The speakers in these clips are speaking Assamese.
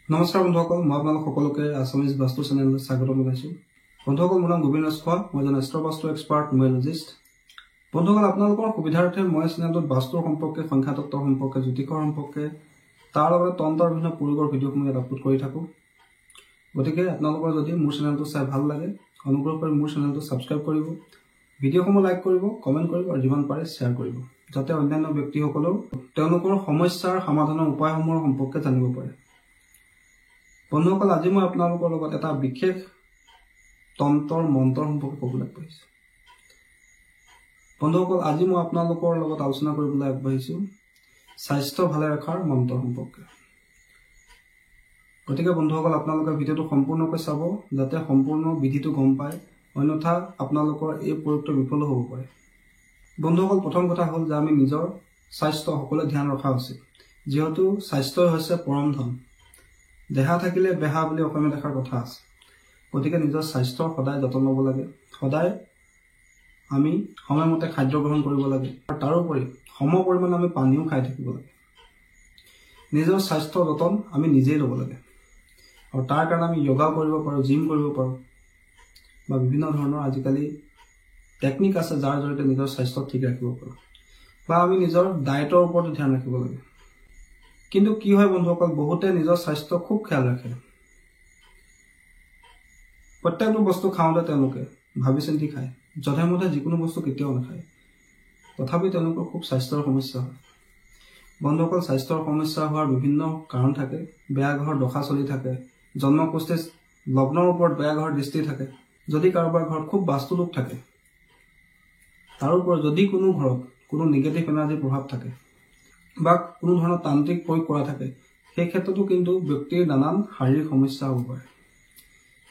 নমস্কাৰ বন্ধুসকল, মই আপোনালোক সকলোকে আছামিজ বাস্তু চেনেললৈ স্বাগতম জনাইছোঁ। বন্ধুসকল, মোৰ নাম গোবিন ৰাজখোৱা, মই এজন এষ্ট্ৰ বাস্তু এক্সপাৰ্ট নিউমেৰলজিষ্ট। বন্ধুসকল, আপোনালোকৰ সুবিধাৰ্থে মই চেনেলটোত বাস্তুৰ সম্পৰ্কে, সংখ্যাতত্বৰ সম্পৰ্কে, জ্যোতিষৰ সম্পৰ্কে, তাৰ লগতে তন্ত্ৰৰ বিভিন্ন প্ৰয়োগৰ ভিডিঅ'সমূহ ইয়াত আপলোড কৰি থাকোঁ। গতিকে আপোনালোকৰ যদি মোৰ চেনেলটো চাই ভাল লাগে, অনুগ্ৰহ কৰি মোৰ চেনেলটো ছাবস্ক্ৰাইব কৰিব, ভিডিঅ'সমূহ লাইক কৰিব, কমেণ্ট কৰিব আৰু যিমান পাৰে শ্বেয়াৰ কৰিব, যাতে অন্যান্য ব্যক্তিসকলেও তেওঁলোকৰ সমস্যাৰ সমাধানৰ উপায়সমূহৰ সম্পৰ্কে জানিব পাৰে। বন্ধুসকল, আজি মই আপোনালোকৰ লগত এটা বিশেষ তন্ত্ৰৰ মন্ত্ৰৰ সম্পৰ্কে ক'বলৈ আগবাঢ়িছোঁ। বন্ধুসকল, আজি মই আপোনালোকৰ লগত আলোচনা কৰিবলৈ আগবাঢ়িছোঁ স্বাস্থ্য ভালে ৰখাৰ মন্ত্ৰ সম্পৰ্কে। গতিকে বন্ধুসকল, আপোনালোকে ভিডিঅ'টো সম্পূৰ্ণকৈ চাব, যাতে সম্পূৰ্ণ বিধিটো গম পায়, অন্যথা আপোনালোকৰ এই প্ৰয়োগটো বিফলো হ'ব পাৰে। বন্ধুসকল, প্ৰথম কথা হ'ল যে আমি নিজৰ স্বাস্থ্য সকলোৱে ধ্যান ৰখা উচিত, যিহেতু স্বাস্থ্যই হৈছে পৰম ধন। দেহা থাকিলে বেহা বুলি অসমীয়া এষাৰ কথা আছে। গতিকে নিজৰ স্বাস্থ্যৰ সদায় যতন ল'ব লাগে, সদায় আমি সময়মতে খাদ্য গ্ৰহণ কৰিব লাগে, আৰু তাৰোপৰি সম পৰিমাণে আমি পানীও খাই থাকিব লাগে। নিজৰ স্বাস্থ্যৰ যতন আমি নিজেই ল'ব লাগে, আৰু তাৰ কাৰণে আমি য়োগা কৰিব পাৰোঁ, জিম কৰিব পাৰোঁ, বা বিভিন্ন ধৰণৰ আজিকালি টেকনিক আছে যাৰ জৰিয়তে নিজৰ স্বাস্থ্য ঠিক ৰাখিব পাৰোঁ, বা আমি নিজৰ ডায়েটৰ ওপৰতো ধ্যান ৰাখিব লাগে। কিন্তু কি হয় বন্ধুসকল, বহুতে নিজৰ স্বাস্থ্য খুব খেয়াল ৰাখে। প্ৰত্যেকটো বস্তু খাওঁতে তেওঁলোকে ভাবি চিন্তি খায়, যধে মধে যিকোনো বস্তু কেতিয়াও নাখায়। তথাপি তেওঁলোকৰ খুব স্বাস্থ্যৰ সমস্যা হয়। বন্ধুসকল, স্বাস্থ্যৰ সমস্যা হোৱাৰ বিভিন্ন কাৰণ থাকে। বেয়া গ্ৰহৰ দশা চলি থাকে, জন্মকুষ্ঠিত লগ্নৰ ওপৰত বেয়া গ্ৰহৰ দৃষ্টি থাকে, যদি কাৰোবাৰ ঘৰত খুব বাস্তুদোষ থাকে, তাৰোপৰি যদি কোনো ঘৰত কোনো নিগেটিভ এনাৰ্জিৰ প্ৰভাৱ থাকে, বা কোনো ধৰণৰ তান্ত্ৰিক প্ৰয়োগ কৰা থাকে, সেই ক্ষেত্ৰতো কিন্তু ব্যক্তিৰ নানান শাৰীৰিক সমস্যা হ'ব পাৰে।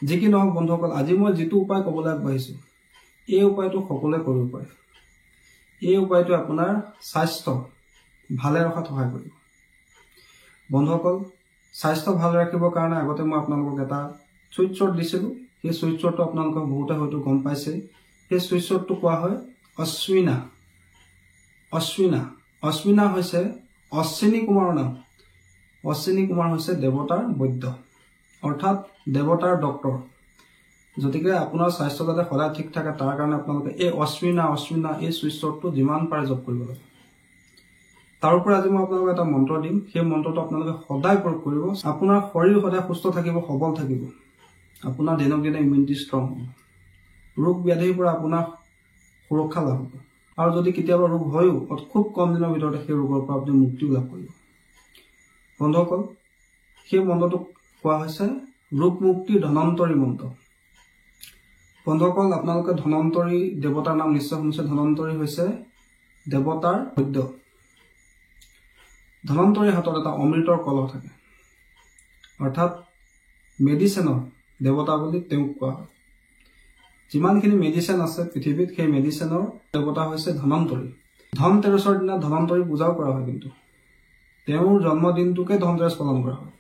যি কি নহওক বন্ধুসকল, আজি মই যিটো উপায় ক'বলৈ আগবাঢ়িছোঁ, এই উপায়টো সকলোৱে কৰিব পাৰে। এই উপায়টোৱে আপোনাৰ স্বাস্থ্য ভালে ৰখাত সহায় কৰিব। বন্ধুসকল, স্বাস্থ্য ভালে ৰাখিবৰ কাৰণে আগতে মই আপোনালোকক এটা চুইচ ৱৰ্ড দিছিলোঁ। সেই চুইচ ৱৰ্ডটো আপোনালোকক বহুতে হয়তো গম পাইছে। সেই চুইচ ৱৰ্ডটো কোৱা হয় অশ্বিনা। অশ্বিনা অশ্বিনা হৈছে অশ্বিনী কুমাৰৰ নাম। অশ্বিনী কুমাৰ হৈছে দেৱতাৰ বৈদ্য, অৰ্থাৎ দেৱতাৰ ডক্তৰ। গতিকে আপোনাৰ স্বাস্থ্য যাতে সদায় ঠিক থাকে, তাৰ কাৰণে আপোনালোকে এই অশ্বিনা এই চুইচ ৱৰ্ডটো যিমান পাৰে জপ কৰিব লাগে। তাৰোপৰি আজি মই আপোনালোকক এটা মন্ত্ৰ দিম। সেই মন্ত্ৰটো আপোনালোকে সদায় প্ৰয়োগ কৰিব। আপোনাৰ শৰীৰ সদায় সুস্থ থাকিব, সবল থাকিব। আপোনাৰ দিনক দিনে ইমিউনিটি ষ্ট্ৰং হ'ব, ৰোগ ব্যাধিৰ পৰা আপোনাৰ সুৰক্ষা লাভ হ'ব, আৰু যদি কেতিয়াবা ৰোগ হয়ও খুব কম দিনৰ ভিতৰতে সেই ৰোগৰ পৰা আপুনি মুক্তিও লাভ কৰিব। বন্ধুসকল, সেই মন্ত্ৰটো কোৱা হৈছে ৰোগ মুক্তিৰ ধনন্তৰী মন্ত্ৰ। বন্ধুসকল, আপোনালোকে ধনন্তৰী দেৱতাৰ নাম নিশ্চয় শুনিছে। ধনন্তৰী হৈছে দেৱতাৰ বৈদ্য। ধনন্তৰীৰ হাতত এটা অমৃতৰ কলহ থাকে, অৰ্থাৎ মেডিচিনৰ দেৱতা বুলি তেওঁক কোৱা হয়। যিমানখিনি মেডিচিন আছে পৃথিৱীত, সেই মেডিচিনৰ দেৱতা হৈছে ধনন্তৰী। ধনতেৰছৰ দিনা ধনন্তৰী পূজাও কৰা হয়, কিন্তু তেওঁৰ জন্মদিনটোকে ধনতেৰছ পালন কৰা হয়।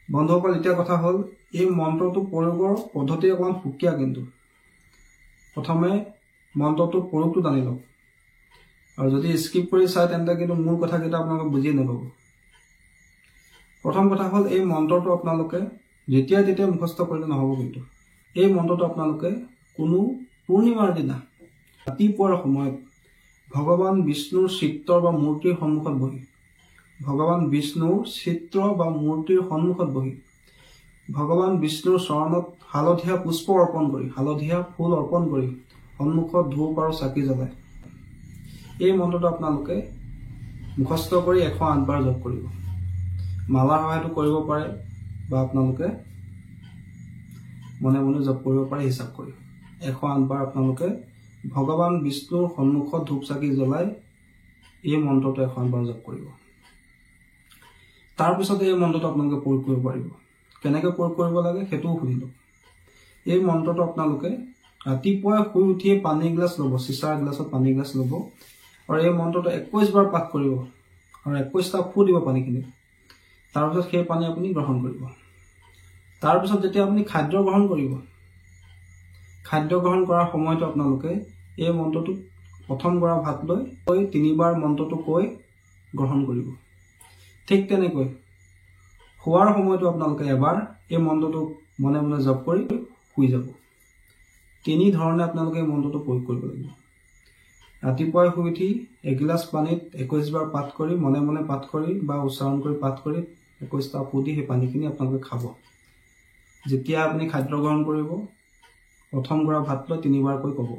বন্ধুসকল, এতিয়া কথা হ'ল এই মন্ত্ৰটো প্ৰয়োগৰ পদ্ধতি অকণমান সুকীয়া। কিন্তু প্ৰথমে মন্ত্ৰটোৰ প্ৰয়োগটো জানি লওক, আৰু যদি স্কিপ কৰি চায় তেন্তে কিন্তু মূল কথাকেইটা আপোনালোকে বুজি নাপাব। প্ৰথম কথা হ'ল এই মন্ত্ৰটো আপোনালোকে যেতিয়াই তেতিয়াই মুখস্থ কৰিলে নহ'ব। কিন্তু এই মন্ত্ৰটো আপোনালোকে কোনো পূৰ্ণিমাৰ দিনা ৰাতিপুৱাৰ সময়ত ভগৱান বিষ্ণুৰ চিত্ৰ বা মূৰ্তিৰ সন্মুখত বহি, ভগৱান বিষ্ণুৰ চিত্ৰ বা মূৰ্তিৰ সন্মুখত বহি ভগৱান বিষ্ণুৰ চৰণত হালধীয়া পুষ্প অৰ্পণ কৰি, হালধীয়া ফুল অৰ্পণ কৰি, সন্মুখত ধূপ আৰু চাকি জ্বলাই এই মন্ত্ৰটো আপোনালোকে মুখস্থ কৰি 108 বাৰ জপ কৰিব। মালাৰ সহায়তো কৰিব পাৰে, বা আপোনালোকে মনে মনে জপ কৰিব পাৰে। হিচাপ কৰি 108 বাৰ আপোনালোকে ভগৱান বিষ্ণুৰ সন্মুখত ধূপ চাকি জ্বলাই এই মন্ত্ৰটো 108 বাৰ জপ কৰিব। তাৰপিছতে এই মন্ত্ৰটো আপোনালোকে প্ৰয়োগ কৰিব পাৰিব। কেনেকৈ প্ৰয়োগ কৰিব লাগে সেইটোও শুনি লওক। এই মন্ত্ৰটো আপোনালোকে ৰাতিপুৱাই শুই উঠিয়ে পানী গিলাচ ল'ব, চিচাৰ গিলাচত পানী গিলাচ ল'ব, আৰু এই মন্ত্ৰটো 21 বাৰ পাঠ কৰিব, আৰু 21টা ফু দিব পানীখিনিত। তাৰপিছত সেই পানী আপুনি গ্ৰহণ কৰিব। তাৰপিছত যেতিয়া আপুনি খাদ্য গ্ৰহণ কৰিব, খাদ্য গ্ৰহণ কৰাৰ সময়তো আপোনালোকে এই মন্ত্ৰটো প্ৰথম গৰা ভাত লৈ 3 বাৰ মন্ত্ৰটো কৈ গ্ৰহণ কৰিব। ঠিক তেনেকৈ শোৱাৰ সময়তো আপোনালোকে এবাৰ এই মন্ত্ৰটো মনে মনে জপ কৰি শুই যাব। তিনি ধৰণে আপোনালোকে এই মন্ত্ৰটো প্ৰয়োগ কৰিব লাগিব। ৰাতিপুৱাই শুই উঠি এগিলাচ পানীত 21 বাৰ পাঠ কৰি মনে মনে পাঠ কৰি বা উচ্চাৰণ কৰি পাঠ কৰি 21টা পুদি সেই পানীখিনি আপোনালোকে খাব। যেতিয়া আপুনি খাদ্য গ্ৰহণ কৰিব প্ৰথম গৰা ভাত লৈ 3 বাৰকৈ ক'ব।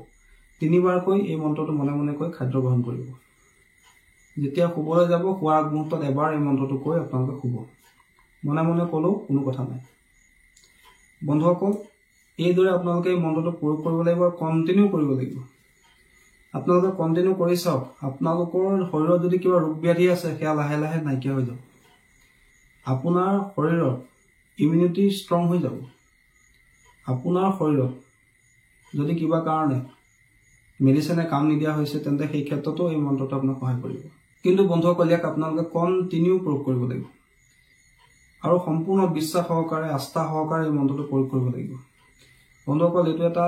3 বাৰকৈ এই মন্ত্ৰটো মনে মনে কৈ খাদ্য গ্ৰহণ কৰিব। যেতিয়া শুবলৈ যাব শোৱাৰ আগমুহূৰ্তত এবাৰ এই মন্ত্ৰটো কৈ আপোনালোকে শুব। মনে মনে ক'লেও কোনো কথা নাই। বন্ধুসকল, এইদৰে আপোনালোকে এই মন্ত্ৰটো প্ৰয়োগ কৰিব লাগিব আৰু কণ্টিনিউ কৰিব লাগিব। আপোনালোকে কণ্টিনিউ কৰি চাওক, আপোনালোকৰ শৰীৰত যদি কিবা ৰোগ ব্যাধি আছে সেয়া লাহে লাহে নাইকিয়া হৈ যাব। আপোনাৰ শৰীৰৰ ইমিউনিটি ষ্ট্ৰং হৈ যাব। আপোনাৰ শৰীৰত যদি কিবা কাৰণে মেডিচিনে কাম নিদিয়া হৈছে তেন্তে সেই ক্ষেত্ৰতো এই মন্ত্ৰটো আপোনাক সহায় কৰিব। কিন্তু বন্ধুসকল, ইয়াক আপোনালোকে কণ্টিনিউ প্ৰয়োগ কৰিব লাগিব আৰু সম্পূৰ্ণ বিশ্বাস সহকাৰে আস্থা সহকাৰে এই মন্ত্ৰটো প্ৰয়োগ কৰিব লাগিব। বন্ধুসকল, এইটো এটা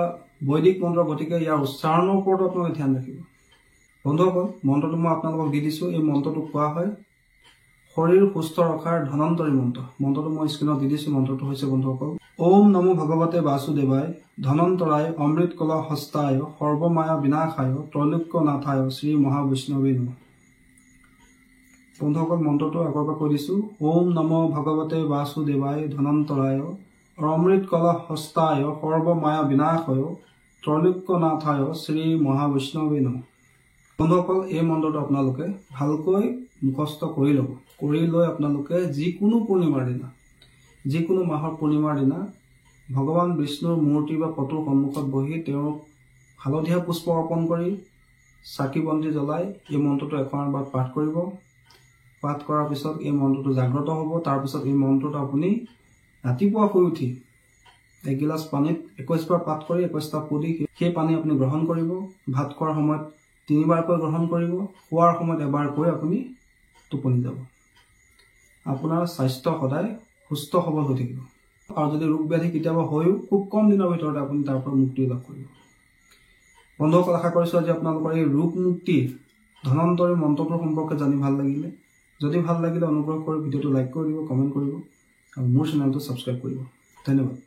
বৈদিক মন্ত্ৰ, গতিকে ইয়াৰ উচ্চাৰণৰ ওপৰতো আপোনালোকে ধ্যান ৰাখিব। বন্ধুসকল, মন্ত্ৰটো মই আপোনালোকক দি দিছোঁ। এই মন্ত্ৰটো কোৱা হয় শৰীৰ সুস্থ ৰখাৰ ধনন্তৰী মন্ত্ৰ। মন্ত্ৰটো মই স্ক্ৰীণত দি দিছোঁ। মন্ত্ৰটো হৈছে বন্ধুসকল, ওম নমো ভগৱতে বাসুদেৱায় ধনন্তৰায় অমৃত কলা হস্তায় সৰ্বমায়া বিনাশায় ত্ৰৈলোক্য নাথায় শ্ৰী মহাবৈষ্ণৱী নমঃ। বন্ধুসকল, মন্ত্ৰটো আগৰ পৰা কৈ দিছোঁ। ওম নমো ভগৱতে বাসুদেৱায় ধনন্তৰায় অমৃত কলা হস্তায় সৰ্বমায়া বিনাশায় ত্ৰৈলোক্য নাথায় শ্ৰী মহাবৈষ্ণৱী নমঃ। বন্ধুসকল, এই মন্ত্ৰটো আপোনালোকে ভালকৈ মুখস্থ কৰি ল'ব। কৰি লৈ আপোনালোকে যিকোনো পূৰ্ণিমাৰ দিনা, যিকোনো মাহৰ পূৰ্ণিমাৰ দিনা ভগৱান বিষ্ণুৰ মূৰ্তি বা ফটোৰ সন্মুখত বহি তেওঁক হালধীয়া পুষ্প অৰ্পণ কৰি চাকি বন্তি জ্বলাই এই মন্ত্ৰটো 108 বাৰ পাঠ কৰিব। পাঠ কৰাৰ পিছত এই মন্ত্ৰটো জাগ্ৰত হ'ব। তাৰপিছত এই মন্ত্ৰটো আপুনি ৰাতিপুৱা শুই উঠি এগিলাচ পানীত 21 বাৰ পাঠ কৰি 21টা পুদি সেই পানী আপুনি গ্ৰহণ কৰিব। ভাত খোৱাৰ সময়ত 3 বাৰকৈ গ্ৰহণ কৰিব। শোৱাৰ সময়ত এবাৰকৈ আপুনি টোপনি যাব। আপোনাৰ স্বাস্থ্য সদায় সুস্থ সবল হৈ থাকিব আৰু যদি ৰোগ ব্যাধি কেতিয়াবা হয়ও খুব কম দিনৰ ভিতৰতে আপুনি তাৰ পৰা মুক্তি লাভ কৰিব। বন্ধুসকল, আশা কৰিছোঁ আজি আপোনালোকৰ এই ৰোগ মুক্তিৰ ধনন্তৰী মন্ত্ৰটোৰ সম্পৰ্কে জানি ভাল লাগিলে। যদি ভাল লাগিলে অনুগ্ৰহ কৰি ভিডিঅ'টো লাইক কৰি দিব, কমেণ্ট কৰিব আৰু মোৰ চেনেলটো ছাবস্ক্ৰাইব কৰিব। ধন্যবাদ।